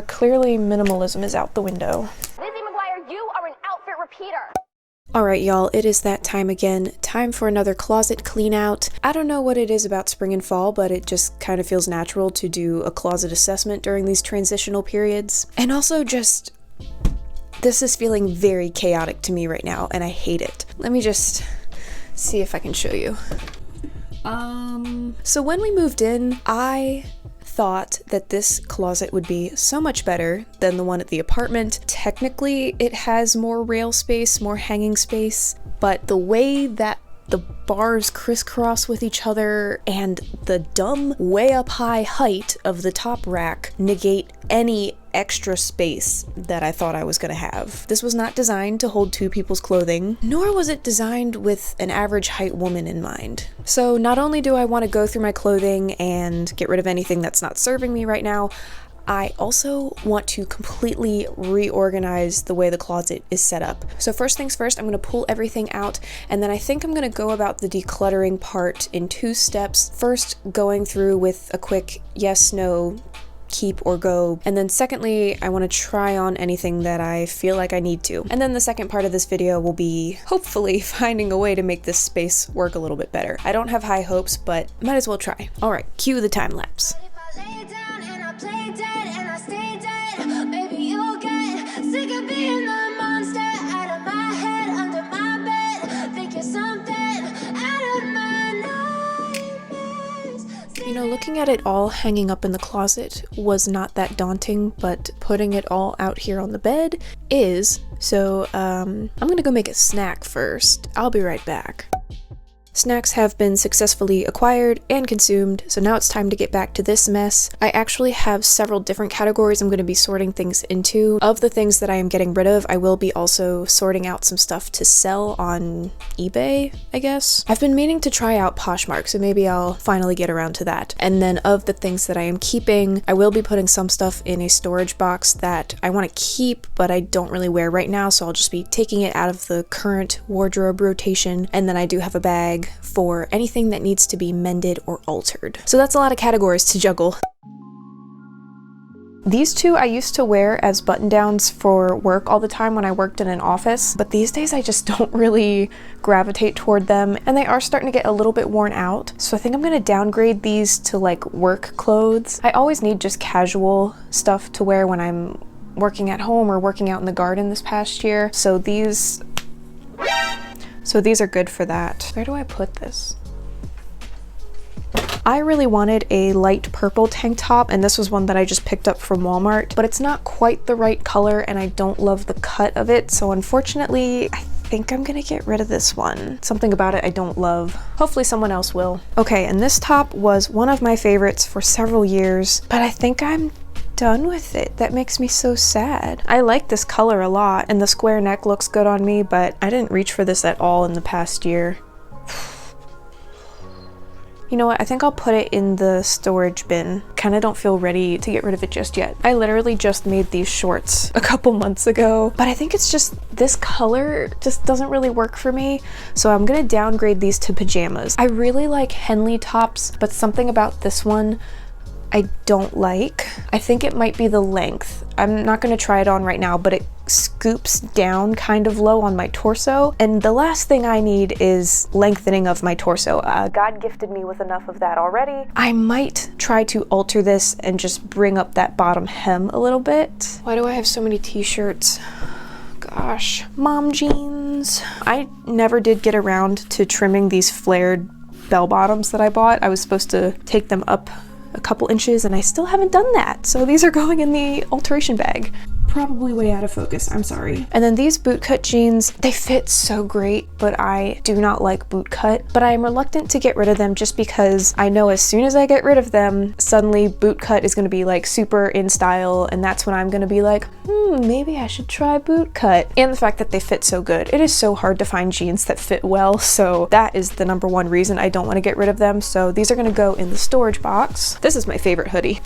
Clearly minimalism is out the window. Lizzie McGuire, you are an outfit repeater. Alright y'all, it is that time again. Time for another closet clean out. I don't know what it is about spring and fall, but it just kind of feels natural to do a closet assessment during these transitional periods. And also just, this is feeling very chaotic to me right now, and I hate it. Let me just see if I can show you. So when we moved in, I thought that this closet would be so much better than the one at the apartment. Technically, it has more rail space, more hanging space, but the way that the bars crisscross with each other and the dumb way up high height of the top rack negate any extra space that I thought I was gonna have. This was not designed to hold two people's clothing, nor was it designed with an average height woman in mind. So not only do I want to go through my clothing and get rid of anything that's not serving me right now, I also want to completely reorganize the way the closet is set up. So first things first, I'm going to pull everything out, and then I think I'm going to go about the decluttering part in 2 steps. First, going through with a quick yes, no, keep or go, and then secondly, I want to try on anything that I feel like I need to. And then the second part of this video will be hopefully finding a way to make this space work a little bit better. I don't have high hopes, but might as well try. All right, cue the time lapse. You know, looking at it all hanging up in the closet was not that daunting, but putting it all out here on the bed is. So, I'm gonna go make a snack first. I'll be right back. Snacks have been successfully acquired and consumed, so now it's time to get back to this mess. I actually have several different categories I'm going to be sorting things into. Of the things that I am getting rid of, I will be also sorting out some stuff to sell on eBay, I guess. I've been meaning to try out Poshmark, so maybe I'll finally get around to that. And then of the things that I am keeping, I will be putting some stuff in a storage box that I want to keep, but I don't really wear right now, so I'll just be taking it out of the current wardrobe rotation, and then I do have a bag for anything that needs to be mended or altered. So that's a lot of categories to juggle. These two I used to wear as button-downs for work all the time when I worked in an office, but these days I just don't really gravitate toward them, and they are starting to get a little bit worn out. So I think I'm gonna downgrade these to like work clothes. I always need just casual stuff to wear when I'm working at home or working out in the garden this past year. So these are good for that. Where do I put this? I really wanted a light purple tank top, and this was one that I just picked up from Walmart, but it's not quite the right color and I don't love the cut of it, so unfortunately I think I'm gonna get rid of this one. Something about it I don't love. Hopefully someone else will. Okay, and this top was one of my favorites for several years, but I think I'm done with it. That makes me so sad. I like this color a lot, and the square neck looks good on me, but I didn't reach for this at all in the past year. You know what, I think I'll put it in the storage bin. Kinda don't feel ready to get rid of it just yet. I literally just made these shorts a couple months ago, but I think it's just this color just doesn't really work for me, so I'm gonna downgrade these to pajamas. I really like Henley tops, but something about this one I don't like. I think it might be the length. I'm not gonna try it on right now, but it scoops down kind of low on my torso, and the last thing I need is lengthening of my torso. God gifted me with enough of that already. I might try to alter this and just bring up that bottom hem a little bit. Why do I have so many t-shirts? Gosh. Mom jeans. I never did get around to trimming these flared bell bottoms that I bought. I was supposed to take them up a couple inches, and I still haven't done that. So these are going in the alteration bag. Probably way out of focus, I'm sorry. And then these bootcut jeans, they fit so great, but I do not like bootcut. But I am reluctant to get rid of them just because I know as soon as I get rid of them, suddenly bootcut is gonna be like super in style, and that's when I'm gonna be like, maybe I should try bootcut. And the fact that they fit so good. It is so hard to find jeans that fit well, so that is the #1 reason I don't want to get rid of them. So these are gonna go in the storage box. This is my favorite hoodie.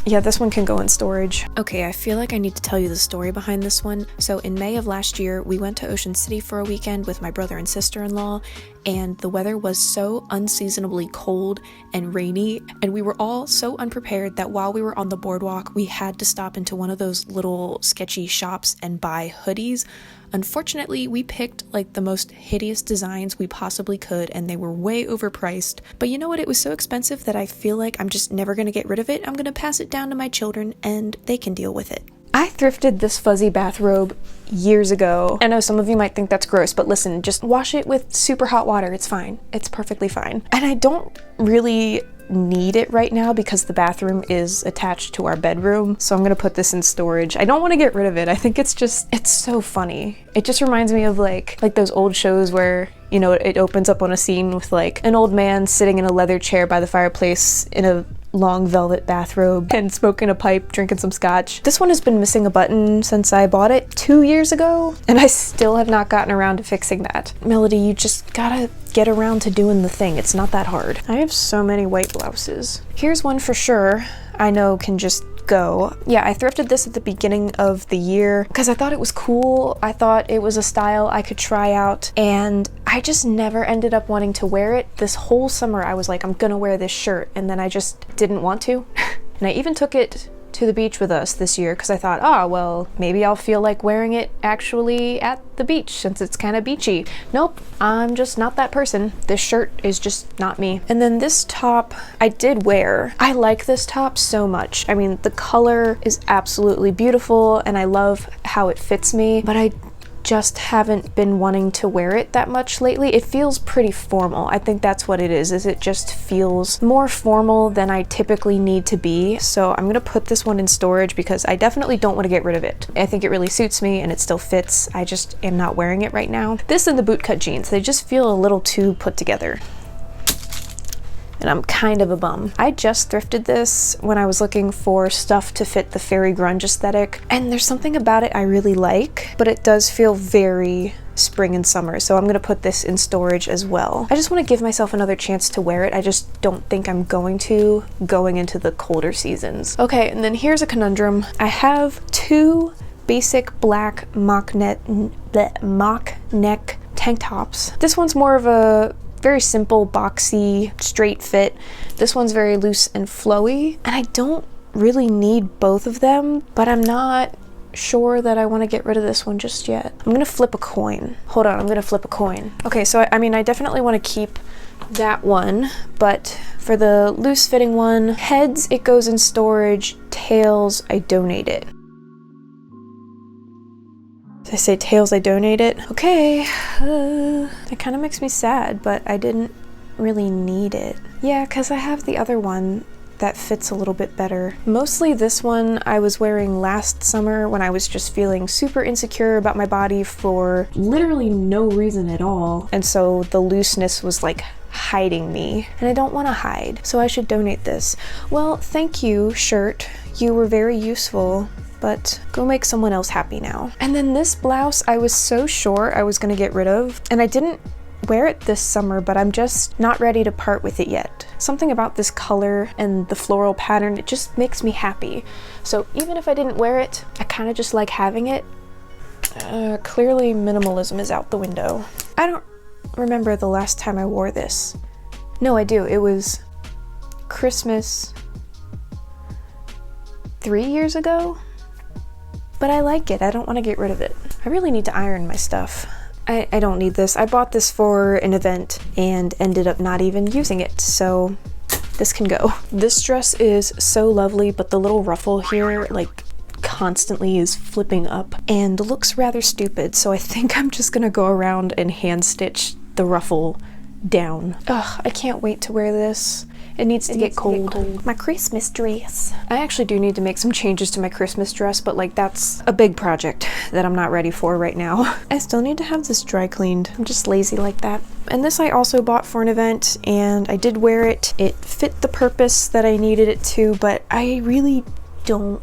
Yeah, this one can go in storage. Okay, I feel like I need to tell you the story behind this one. So in May of last year, we went to Ocean City for a weekend with my brother and sister-in-law, and the weather was so unseasonably cold and rainy, and we were all so unprepared that while we were on the boardwalk, we had to stop into one of those little sketchy shops and buy hoodies. Unfortunately, we picked like the most hideous designs we possibly could, and they were way overpriced. But you know what? It was so expensive that I feel like I'm just never gonna get rid of it. I'm gonna pass it down to my children and they can deal with it. I thrifted this fuzzy bathrobe years ago. I know some of you might think that's gross, but listen, just wash it with super hot water. It's fine. It's perfectly fine. And I don't really need it right now because the bathroom is attached to our bedroom, so I'm gonna put this in storage. I don't want to get rid of it. I think it's so funny. It just reminds me of like those old shows where, you know, it opens up on a scene with like an old man sitting in a leather chair by the fireplace in a long velvet bathrobe and smoking a pipe, drinking some scotch. This one has been missing a button since I bought it 2 years ago, and I still have not gotten around to fixing that. Melody, you just gotta get around to doing the thing. It's not that hard. I have so many white blouses. Here's one for sure I know can just go. Yeah, I thrifted this at the beginning of the year because I thought it was cool. I thought it was a style I could try out, and I just never ended up wanting to wear it. This whole summer I was like, I'm gonna wear this shirt, and then I just didn't want to. And I even took it to the beach with us this year because I thought, oh, well, maybe I'll feel like wearing it actually at the beach since it's kind of beachy. Nope, I'm just not that person. This shirt is just not me. And then this top I did wear. I like this top so much. I mean, the color is absolutely beautiful and I love how it fits me, but I just haven't been wanting to wear it that much lately. It feels pretty formal. I think that's what it is it just feels more formal than I typically need to be. So I'm gonna put this one in storage because I definitely don't want to get rid of it. I think it really suits me and it still fits. I just am not wearing it right now. This and the bootcut jeans, they just feel a little too put together. And I'm kind of a bum. I just thrifted this when I was looking for stuff to fit the fairy grunge aesthetic, and there's something about it I really like, but it does feel very spring and summer, so I'm gonna put this in storage as well. I just want to give myself another chance to wear it. I just don't think I'm going into the colder seasons. Okay, and then here's a conundrum. I have two basic black mock neck tank tops. This one's more of a very simple, boxy, straight fit. This one's very loose and flowy, and I don't really need both of them, but I'm not sure that I want to get rid of this one just yet. I'm gonna flip a coin. Hold on, I'm gonna flip a coin. Okay, so I mean, I definitely want to keep that one, but for the loose fitting one, heads, it goes in storage, tails, I donate it. I say tails, I donate it. Okay, it kind of makes me sad, but I didn't really need it. Yeah, because I have the other one that fits a little bit better. Mostly this one I was wearing last summer when I was just feeling super insecure about my body for literally no reason at all. And so the looseness was like hiding me, and I don't want to hide, so I should donate this. Well, thank you, shirt. You were very useful, but go make someone else happy now. And then this blouse I was so sure I was gonna get rid of, and I didn't wear it this summer, but I'm just not ready to part with it yet. Something about this color and the floral pattern, it just makes me happy. So even if I didn't wear it, I kind of just like having it. Clearly minimalism is out the window. I don't remember the last time I wore this. No, I do. It was Christmas 3 years ago. But I like it. I don't want to get rid of it. I really need to iron my stuff. I don't need this. I bought this for an event and ended up not even using it, so this can go. This dress is so lovely, but the little ruffle here, like, constantly is flipping up and looks rather stupid, so I think I'm just gonna go around and hand stitch the ruffle down. Ugh, I can't wait to wear this. It needs to get cold. My Christmas dress. I actually do need to make some changes to my Christmas dress, but like that's a big project that I'm not ready for right now. I still need to have this dry cleaned. I'm just lazy like that. And this I also bought for an event, and I did wear it. It fit the purpose that I needed it to, but I really don't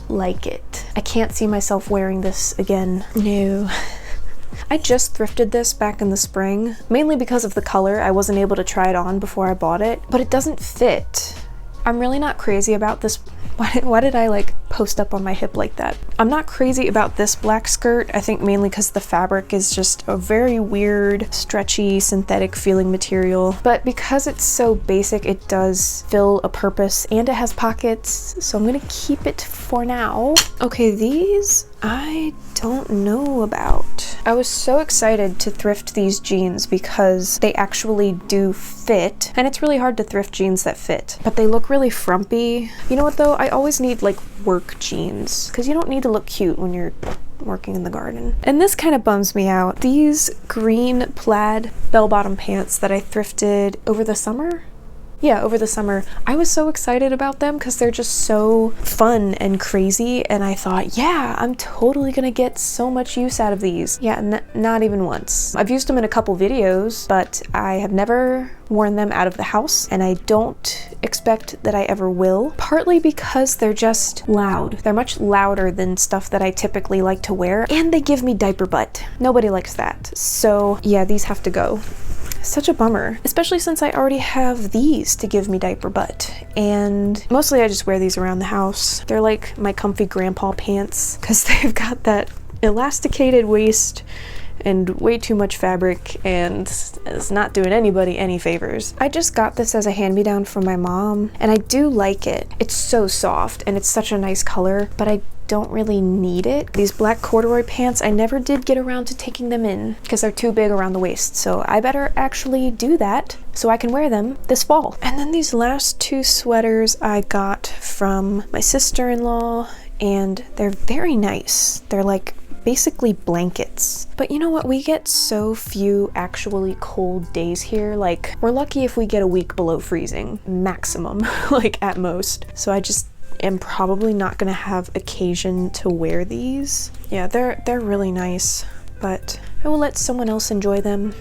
like it. I can't see myself wearing this again. No. I just thrifted this back in the spring, mainly because of the color. I wasn't able to try it on before I bought it, but it doesn't fit. I'm really not crazy about this Why did I like post up on my hip like that? I'm not crazy about this black skirt. I think mainly because the fabric is just a very weird, stretchy, synthetic feeling material. But because it's so basic, it does fill a purpose and it has pockets. So I'm gonna keep it for now. Okay, these I don't know about. I was so excited to thrift these jeans because they actually do fit, and it's really hard to thrift jeans that fit, but they look really frumpy. You know what though? I always need like work jeans because you don't need to look cute when you're working in the garden. And this kind of bums me out. These green plaid bell-bottom pants that I thrifted over the summer. Yeah, over the summer. I was so excited about them because they're just so fun and crazy, and I thought, yeah, I'm totally gonna get so much use out of these. Yeah, not even once. I've used them in a couple videos, but I have never worn them out of the house, and I don't expect that I ever will, partly because they're just loud. They're much louder than stuff that I typically like to wear, and they give me diaper butt. Nobody likes that. So yeah, these have to go. Such a bummer, especially since I already have these to give me diaper butt. And mostly I just wear these around the house. They're like my comfy grandpa pants because they've got that elasticated waist and way too much fabric, and it's not doing anybody any favors. I just got this as a hand-me-down from my mom, and I do like it. It's so soft and it's such a nice color, but I don't really need it. These black corduroy pants, I never did get around to taking them in because they're too big around the waist, so I better actually do that so I can wear them this fall. And then these last two sweaters I got from my sister-in-law, and they're very nice. They're like basically blankets. But you know what? We get so few actually cold days here. Like, we're lucky if we get a week below freezing, maximum, like at most. So I just am probably not gonna have occasion to wear these. Yeah, they're really nice, but I will let someone else enjoy them.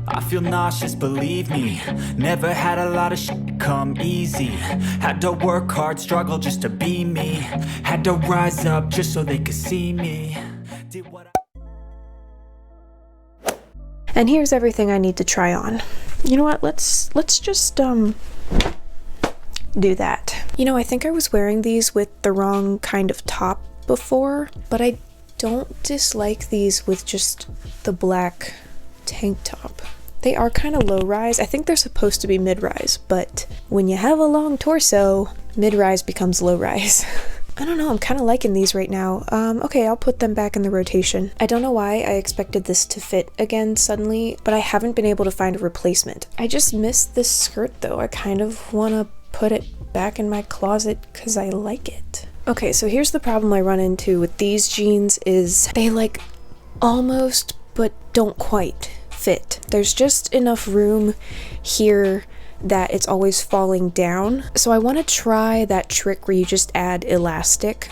I feel nauseous, believe me. Never had a lot of shit come easy. Had to work hard, struggle just to be me. Had to rise up just so they could see me. Did what And here's everything I need to try on. You know what? Let's just do that. You know, I think I was wearing these with the wrong kind of top before, but I don't dislike these with just the black tank top. They are kind of low-rise. I think they're supposed to be mid-rise, but when you have a long torso, mid-rise becomes low-rise. I don't know, I'm kind of liking these right now. Okay, I'll put them back in the rotation. I don't know why I expected this to fit again suddenly, but I haven't been able to find a replacement. I just missed this skirt though. I kind of want to put it back in my closet because I like it. Okay, so here's the problem I run into with these jeans is they like almost but don't quite fit. There's just enough room here that it's always falling down. So I want to try that trick where you just add elastic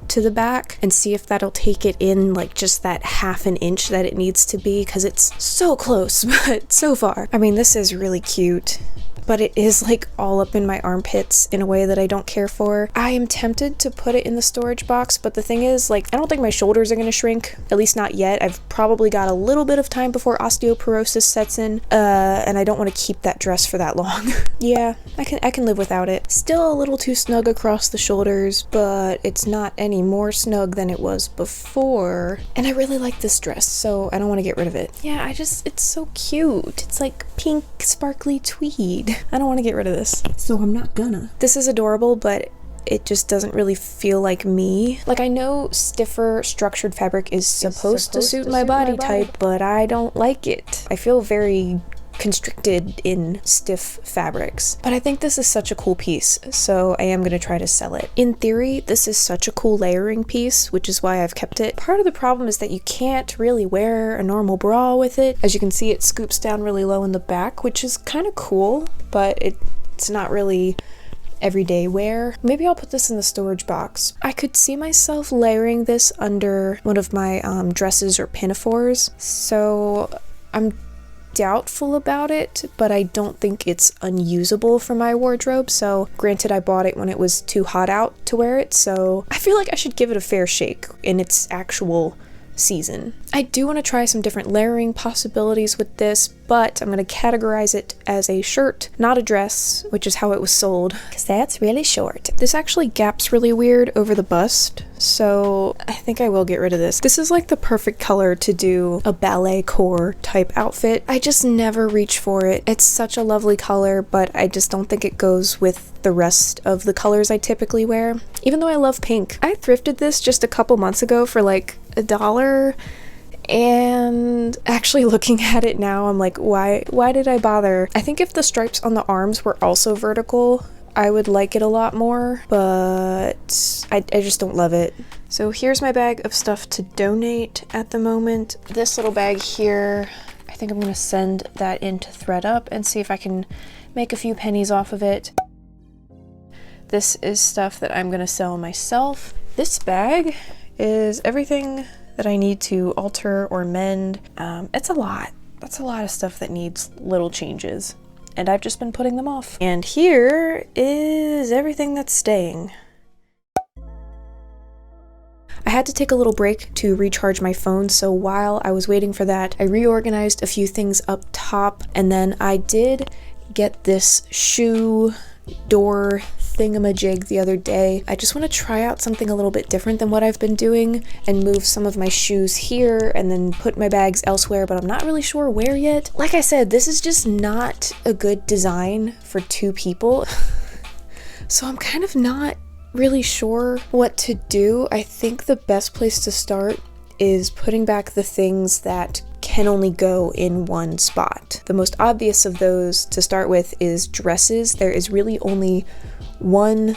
to the back and see if that'll take it in like just that half an inch that it needs to be, because it's so close but so far. I mean, this is really cute, but it is like all up in my armpits in a way that I don't care for. I am tempted to put it in the storage box, but the thing is, like, I don't think my shoulders are gonna shrink, at least not yet. I've probably got a little bit of time before osteoporosis sets in, and I don't want to keep that dress for that long. Yeah, I can live without it. Still a little too snug across the shoulders, but it's not any more snug than it was before. And I really like this dress, so I don't want to get rid of it. Yeah, it's so cute. It's like pink sparkly tweed. I don't want to get rid of this, so I'm not gonna. This is adorable, but it just doesn't really feel like me. Like, I know stiffer structured fabric is supposed to suit my body type, but I don't like it. I feel very constricted in stiff fabrics. But I think this is such a cool piece, so I am gonna try to sell it. In theory, this is such a cool layering piece, which is why I've kept it. Part of the problem is that you can't really wear a normal bra with it. As you can see, it scoops down really low in the back, which is kind of cool, but it's not really everyday wear. Maybe I'll put this in the storage box. I could see myself layering this under one of my dresses or pinafores, so I'm doubtful about it, but I don't think it's unusable for my wardrobe. So granted, I bought it when it was too hot out to wear it, so I feel like I should give it a fair shake in its actual season. I do want to try some different layering possibilities with this, but I'm going to categorize it as a shirt, not a dress, which is how it was sold, because that's really short. This actually gaps really weird over the bust, so I think I will get rid of this. This is like the perfect color to do a ballet core type outfit. I just never reach for it. It's such a lovely color, but I just don't think it goes with the rest of the colors I typically wear, even though I love pink. I thrifted this just a couple months ago for like $1, and actually looking at it now, I'm like, why did I bother? I think if the stripes on the arms were also vertical, I would like it a lot more, but I just don't love it. So here's my bag of stuff to donate at the moment. This little bag here, I think I'm gonna send that in to ThreadUp and see if I can make a few pennies off of it. This is stuff that I'm gonna sell myself. This bag is everything that I need to alter or mend. It's a lot. That's a lot of stuff that needs little changes, and I've just been putting them off. And here is everything that's staying. I had to take a little break to recharge my phone, so while I was waiting for that, I reorganized a few things up top, and then I did get this shoe door thingamajig the other day. I just want to try out something a little bit different than what I've been doing and move some of my shoes here and then put my bags elsewhere, but I'm not really sure where yet. Like I said, this is just not a good design for 2 people. So I'm kind of not really sure what to do. I think the best place to start is putting back the things that can only go in one spot. The most obvious of those to start with is dresses. There is really only one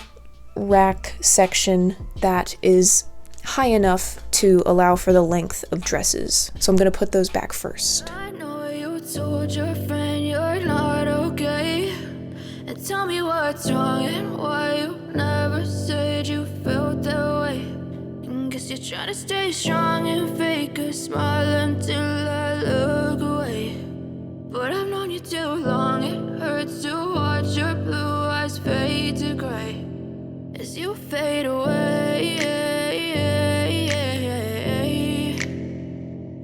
rack section that is high enough to allow for the length of dresses. So I'm gonna put those back first. I know you told your friend you're not okay, and tell me what's wrong and why you never said you felt that way. And guess you're trying to stay strong and fake a smile until I look away. But I've known you too long, it hurts to watch your blue eyes fade to gray as you fade away,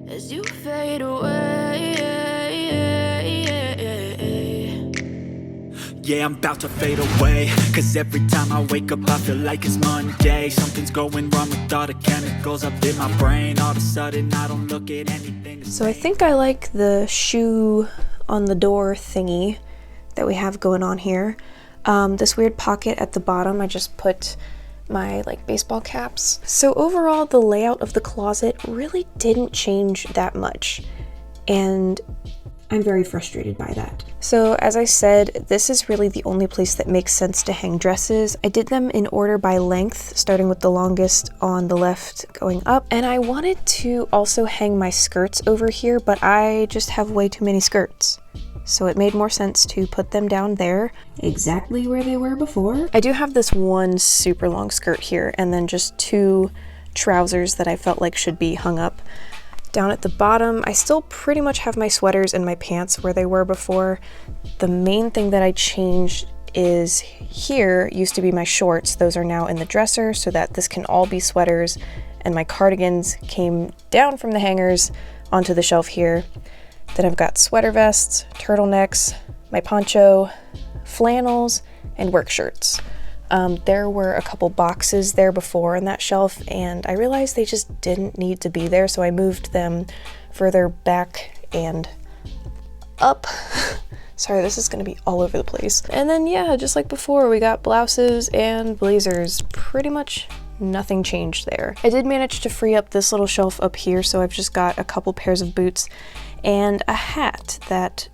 as you fade away. Yeah, I'm about to fade away, cause every time I wake up I feel like it's Monday. Something's going wrong with all the chemicals up in my brain. All of a sudden I don't look at anything. So I think I like the shoe on the door thingy that we have going on here. This weird pocket at the bottom, I just put my like baseball caps. So overall, the layout of the closet really didn't change that much, and I'm very frustrated by that. So as I said, this is really the only place that makes sense to hang dresses. I did them in order by length, starting with the longest on the left going up. And I wanted to also hang my skirts over here, but I just have way too many skirts. So it made more sense to put them down there, exactly where they were before. I do have this one super long skirt here, and then just 2 trousers that I felt like should be hung up. Down at the bottom, I still pretty much have my sweaters and my pants where they were before. The main thing that I changed is here used to be my shorts. Those are now in the dresser so that this can all be sweaters, and my cardigans came down from the hangers onto the shelf here. Then I've got sweater vests, turtlenecks, my poncho, flannels, and work shirts. There were a couple boxes there before on that shelf, and I realized they just didn't need to be there, so I moved them further back and up. Sorry, this is gonna be all over the place. And then yeah, just like before, we got blouses and blazers. Pretty much nothing changed there. I did manage to free up this little shelf up here, so I've just got a couple pairs of boots and a hat that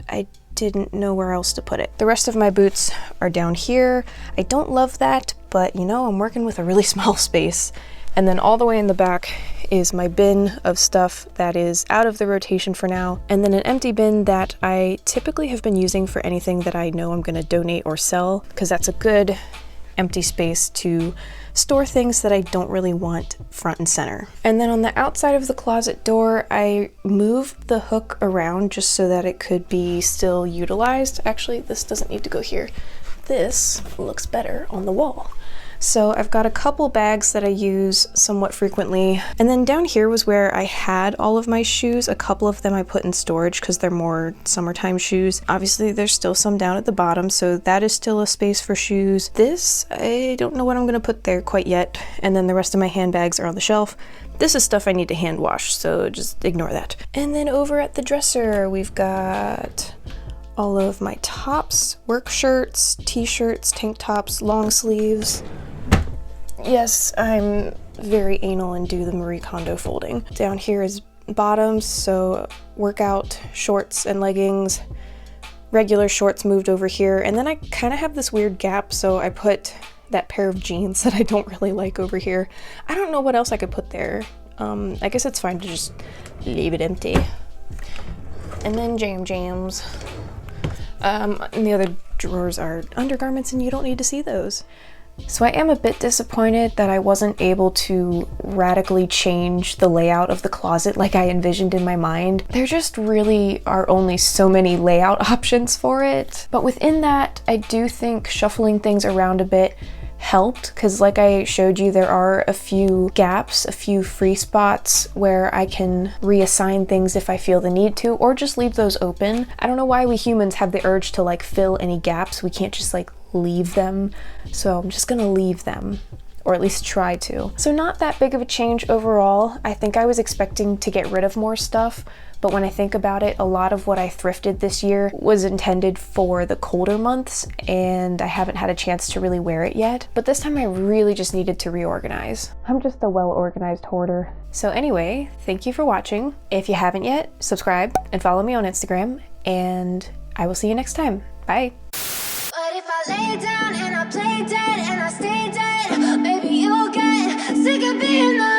I didn't know where else to put it. The rest of my boots are down here. I don't love that, but you know, I'm working with a really small space. And then all the way in the back is my bin of stuff that is out of the rotation for now, and then an empty bin that I typically have been using for anything that I know I'm gonna donate or sell, because that's a good empty space to store things that I don't really want front and center. And then on the outside of the closet door, I moved the hook around just so that it could be still utilized. Actually, this doesn't need to go here. This looks better on the wall. So I've got a couple bags that I use somewhat frequently. And then down here was where I had all of my shoes. A couple of them I put in storage because they're more summertime shoes. Obviously there's still some down at the bottom, so that is still a space for shoes. This, I don't know what I'm gonna put there quite yet. And then the rest of my handbags are on the shelf. This is stuff I need to hand wash, so just ignore that. And then over at the dresser, we've got all of my tops, work shirts, t-shirts, tank tops, long sleeves. Yes, I'm very anal and do the Marie Kondo folding. Down here is bottoms, so workout shorts and leggings. Regular shorts moved over here, and then I kind of have this weird gap, so I put that pair of jeans that I don't really like over here. I don't know what else I could put there. I guess it's fine to just leave it empty. And then jams. And the other drawers are undergarments, and you don't need to see those. So I am a bit disappointed that I wasn't able to radically change the layout of the closet like I envisioned in my mind. There just really are only so many layout options for it. But within that, I do think shuffling things around a bit helped, because like I showed you, there are a few gaps, a few free spots where I can reassign things if I feel the need to, or just leave those open. I don't know why we humans have the urge to like fill any gaps. We can't just like leave them. So I'm just gonna leave them, or at least try to. So not that big of a change overall. I think I was expecting to get rid of more stuff, but when I think about it, a lot of what I thrifted this year was intended for the colder months, and I haven't had a chance to really wear it yet. But this time I really just needed to reorganize. I'm just a well-organized hoarder. So anyway, thank you for watching. If you haven't yet, subscribe and follow me on Instagram, and I will see you next time. Bye. But if I lay down and I play dead and I stay dead, baby, you'll get sick of being the